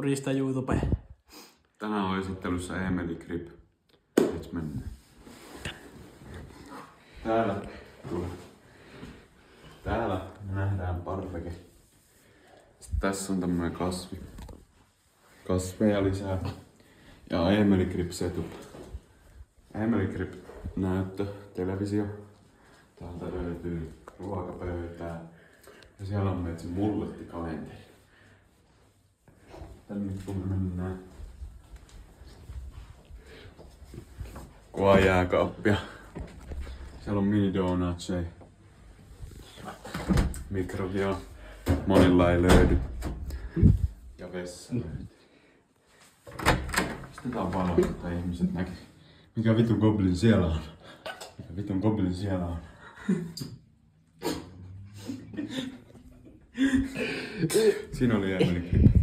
kurista YouTube. Tänään on esittelyssä Emeli Grip. Nyt mennään. Täällä nähdään parveke. Sitten tässä on tämmönen kasveja lisää. Ja Emeli Grip setup. Emeli Grip näyttö, televisio. Täältä löytyy ruokapöytää. Ja siellä on meitä se mullettikalenteri. Tänne kun me mennään. Kuvaa jääkaappia. Siellä on mini donutseja. Mikrovia. Monilla ei löydy. Ja vessa löytyy. Sitten tää on valo, että ihmiset näkee. Mikä vitun goblin siellä on? Mikä vitun goblin siellä on? Siinä oli Emeli Grip.